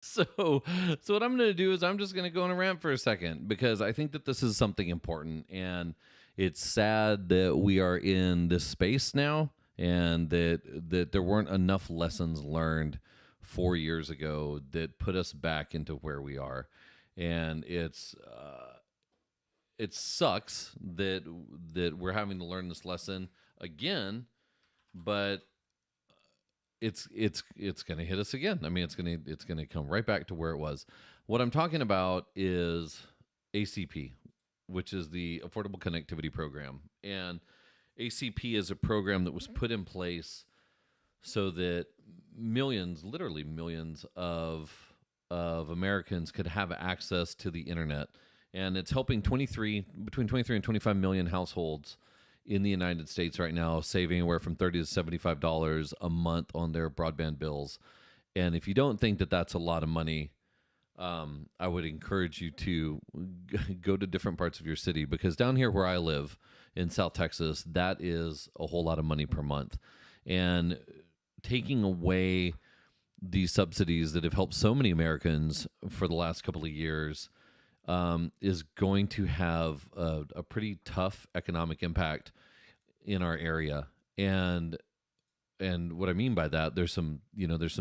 So, so what I'm going to do is I'm just going to go on a rant for a second because I think that this is something important, and it's sad that we are in this space now, and that there weren't enough lessons learned 4 years ago that put us back into where we are, and it sucks that we're having to learn this lesson again, but it's going to hit us again. I mean, it's going to come right back to where it was. What I'm talking about is ACP, which is the Affordable Connectivity Program. And ACP is a program that was put in place so that millions, literally millions of Americans could have access to the internet. And it's helping between 23 and 25 million households in the United States right now, saving anywhere from $30 to $75 a month on their broadband bills. And if you don't think that that's a lot of money, I would encourage you to go to different parts of your city, because down here where I live in South Texas, that is a whole lot of money per month. And taking away these subsidies that have helped so many Americans for the last couple of years is going to have a pretty tough economic impact in our area. And what I mean by that, there's some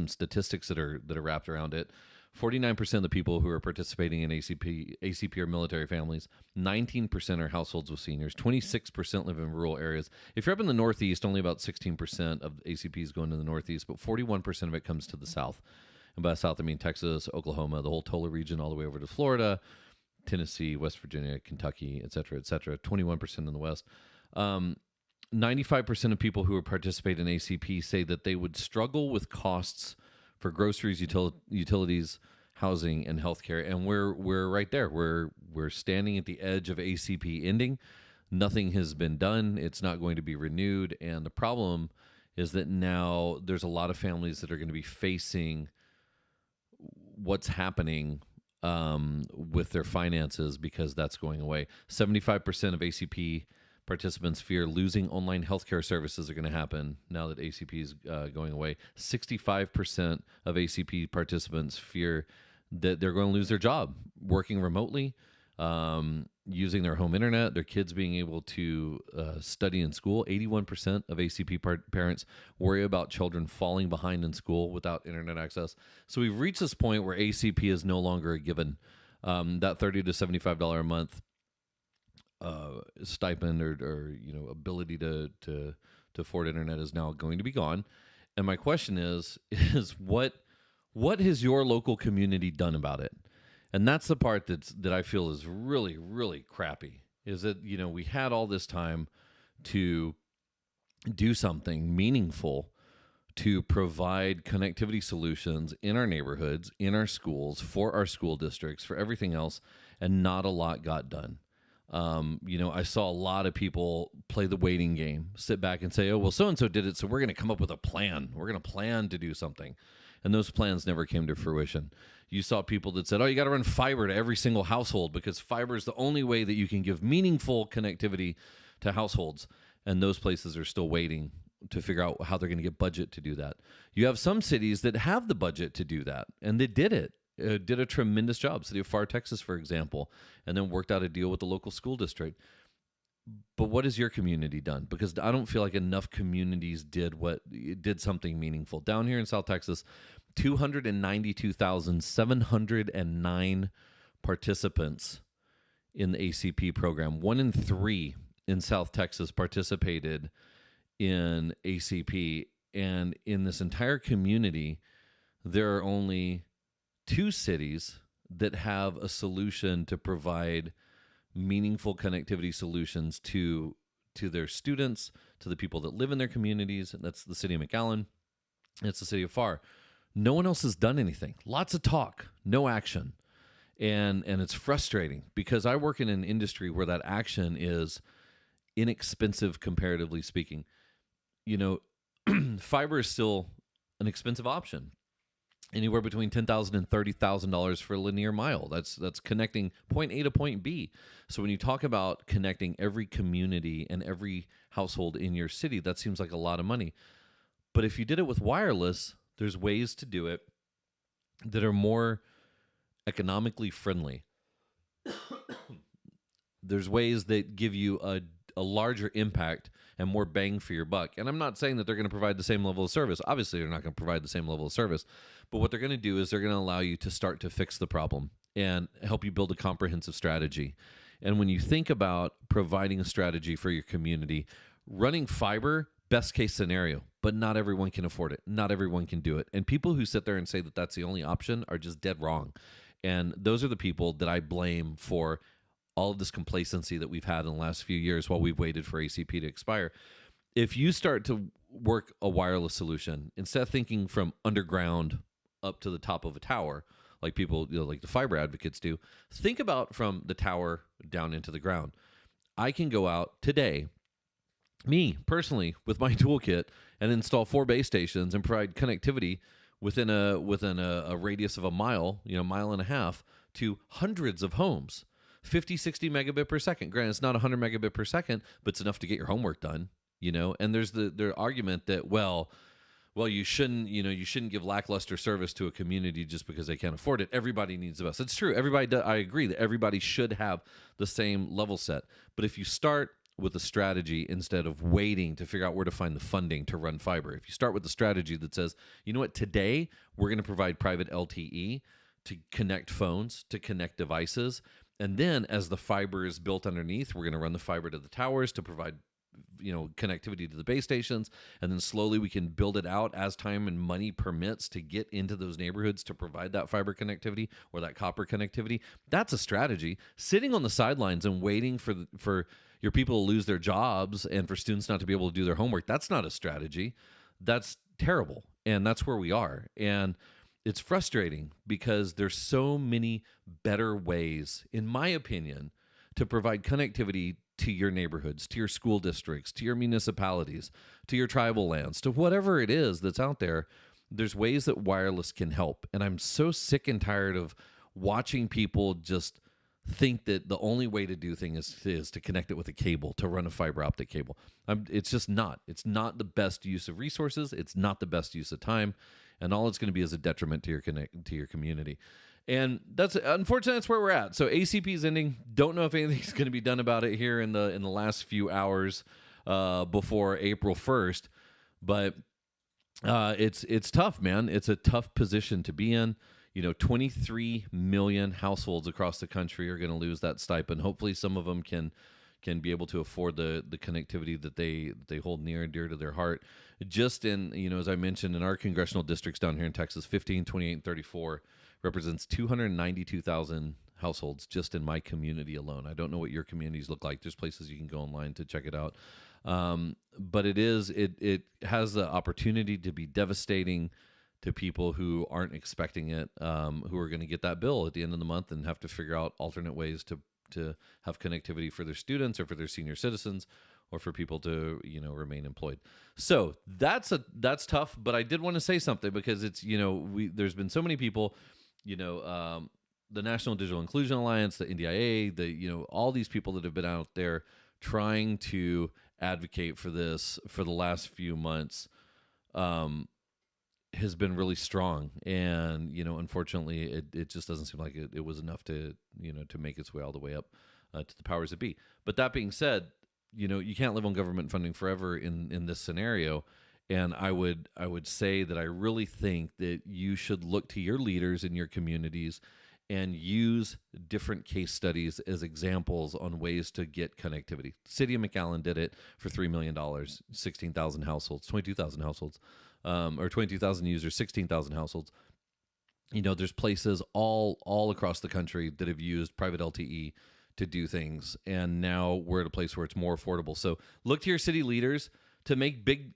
statistics that are wrapped around it. 49% of the people who are participating in ACP are military families. 19% are households with seniors. 26% live in rural areas. If you're up in the Northeast, only about 16% of ACP is going to the Northeast, but 41% of it comes to the South. And by South, I mean Texas, Oklahoma, the whole Tola region, all the way over to Florida, Tennessee, West Virginia, Kentucky, et cetera, 21% in the West. 95% of people who participate in ACP say that they would struggle with costs for groceries, utilities, housing, and healthcare. And we're right there. We're standing at the edge of ACP ending. Nothing has been done. It's not going to be renewed. And the problem is that now there's a lot of families that are going to be facing what's happening with their finances because that's going away. 75% of ACP participants fear losing online healthcare services are going to happen now that ACP is going away. 65% of ACP participants fear that they're going to lose their job working remotely, using their home internet, their kids being able to study in school. 81% of ACP parents worry about children falling behind in school without internet access. So we've reached this point where ACP is no longer a given. That $30 to $75 a month stipend or ability to afford internet is now going to be gone. And my question is what has your local community done about it? And that's the part that I feel is really, really crappy, is that, we had all this time to do something meaningful to provide connectivity solutions in our neighborhoods, in our schools, for our school districts, for everything else, and not a lot got done. I saw a lot of people play the waiting game, sit back and say, oh, well, so-and-so did it, so we're going to come up with a plan. We're going to plan to do something. And those plans never came to fruition. You saw people that said, oh, you got to run fiber to every single household because fiber is the only way that you can give meaningful connectivity to households. And those places are still waiting to figure out how they're going to get budget to do that. You have some cities that have the budget to do that, and they did it. Did a tremendous job. City of FAR, Texas, for example, and then worked out a deal with the local school district. But what has your community done? Because I don't feel like enough communities did something meaningful. Down here in South Texas, 292,709 participants in the ACP program. 1 in 3 in South Texas participated in ACP. And in this entire community, there are only 2 cities that have a solution to provide meaningful connectivity solutions to their students, to the people that live in their communities, and that's the city of McAllen, and it's the city of FAR. No one else has done anything. Lots of talk, no action. And it's frustrating because I work in an industry where that action is inexpensive, comparatively speaking. Fiber is still an expensive option. Anywhere between $10,000 and $30,000 for a linear mile. That's connecting point A to point B. So when you talk about connecting every community and every household in your city, that seems like a lot of money. But if you did it with wireless, there's ways to do it that are more economically friendly. There's ways that give you a larger impact and more bang for your buck. And I'm not saying that they're going to provide the same level of service. Obviously, they're not going to provide the same level of service. But what they're going to do is they're going to allow you to start to fix the problem and help you build a comprehensive strategy. And when you think about providing a strategy for your community, running fiber, best case scenario, but not everyone can afford it. Not everyone can do it. And people who sit there and say that that's the only option are just dead wrong. And those are the people that I blame for all of this complacency that we've had in the last few years while we've waited for ACP to expire. If you start to work a wireless solution, instead of thinking from underground up to the top of a tower, like people, like the fiber advocates do, think about from the tower down into the ground. I can go out today, me personally, with my toolkit and install 4 base stations and provide connectivity within a radius of a mile, mile and a half, to hundreds of homes. 50, 60 megabit per second. Granted, it's not 100 megabit per second, but it's enough to get your homework done, And there's the argument that, well, you shouldn't give lackluster service to a community just because they can't afford it. Everybody needs the best. It's true. I agree that everybody should have the same level set. But if you start with a strategy instead of waiting to figure out where to find the funding to run fiber, if you start with a strategy that says, you know what, today we're going to provide private LTE to connect phones, to connect devices, and then as the fiber is built underneath, we're going to run the fiber to the towers to provide connectivity to the base stations, and then slowly we can build it out as time and money permits to get into those neighborhoods to provide that fiber connectivity or that copper connectivity. That's a strategy. Sitting on the sidelines and waiting for your people to lose their jobs and for students not to be able to do their homework, that's not a strategy. That's terrible. And that's where we are. And it's frustrating because there's so many better ways, in my opinion, to provide connectivity to your neighborhoods, to your school districts, to your municipalities, to your tribal lands, to whatever it is that's out there. There's ways that wireless can help. And I'm so sick and tired of watching people just think that the only way to do things is to connect it with a cable, to run a fiber optic cable. It's just not. It's not the best use of resources. It's not the best use of time. And all it's going to be is a detriment to your community. And that's unfortunately that's where we're at. So ACP is ending. Don't know if anything's going to be done about it here in the last few hours before April 1st. But it's tough, man. It's a tough position to be in. 23 million households across the country are going to lose that stipend. Hopefully, some of them can be able to afford the connectivity that they hold near and dear to their heart. Just in, as I mentioned, in our congressional districts down here in Texas, 15, 28, and 34 represents 292,000 households just in my community alone. I don't know what your communities look like. There's places you can go online to check it out. But it has the opportunity to be devastating to people who aren't expecting it, who are going to get that bill at the end of the month and have to figure out alternate ways to have connectivity for their students or for their senior citizens or for people to, remain employed. So that's tough, but I did want to say something because it's, there's been so many people, the National Digital Inclusion Alliance, the NDIA, all these people that have been out there trying to advocate for this for the last few months, has been really strong. And, unfortunately it just doesn't seem like it was enough to make its way all the way up to the powers that be. But that being said, you can't live on government funding forever in this scenario. And I would say that I really think that you should look to your leaders in your communities and use different case studies as examples on ways to get connectivity. The city of McAllen did it for $3 million, 16,000 households, 22,000 households, or 22,000 users, 16,000 households. There's places all across the country that have used private LTE to do things, and now we're at a place where it's more affordable. So look to your city leaders to make big,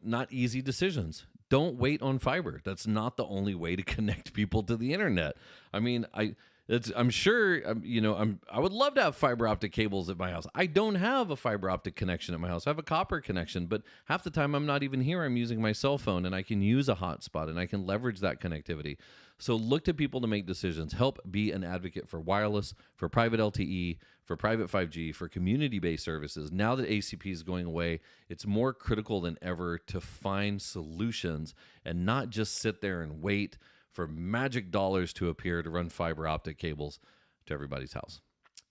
not easy decisions. Don't wait on fiber. That's not the only way to connect people to the internet. I mean, I'm sure, I would love to have fiber optic cables at my house. I don't have a fiber optic connection at my house. I have a copper connection, but half the time I'm not even here. I'm using my cell phone, and I can use a hotspot, and I can leverage that connectivity. So look to people to make decisions. Help be an advocate for wireless, for private LTE, for private 5G, for community-based services. Now that ACP is going away, it's more critical than ever to find solutions and not just sit there and wait for magic dollars to appear to run fiber optic cables to everybody's house.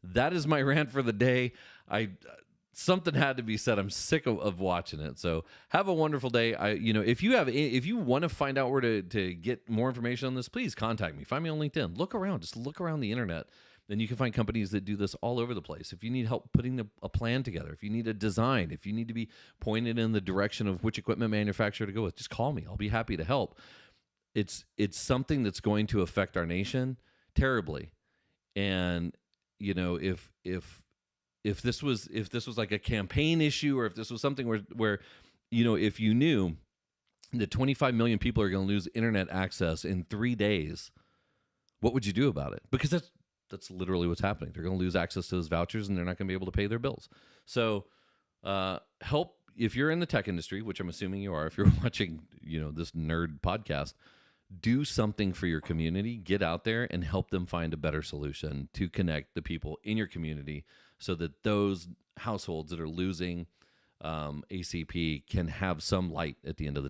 That is my rant for the day. Something had to be said. I'm sick of watching it. So have a wonderful day. If you want to find out where to get more information on this, please contact me. Find me on LinkedIn. Look around. Just look around the internet. Then you can find companies that do this all over the place. If you need help putting a plan together, if you need a design, if you need to be pointed in the direction of which equipment manufacturer to go with, just call me. I'll be happy to help. It's something that's going to affect our nation terribly. And if this was like a campaign issue, or if this was something where if you knew that 25 million people are going to lose internet access in 3 days, what would you do about it? Because that's literally what's happening. They're going to lose access to those vouchers, and they're not going to be able to pay their bills. So help, if you're in the tech industry, which I'm assuming you are, if you're watching this nerd podcast, do something for your community. Get out there and help them find a better solution to connect the people in your community, so that those households that are losing ACP can have some light at the end of the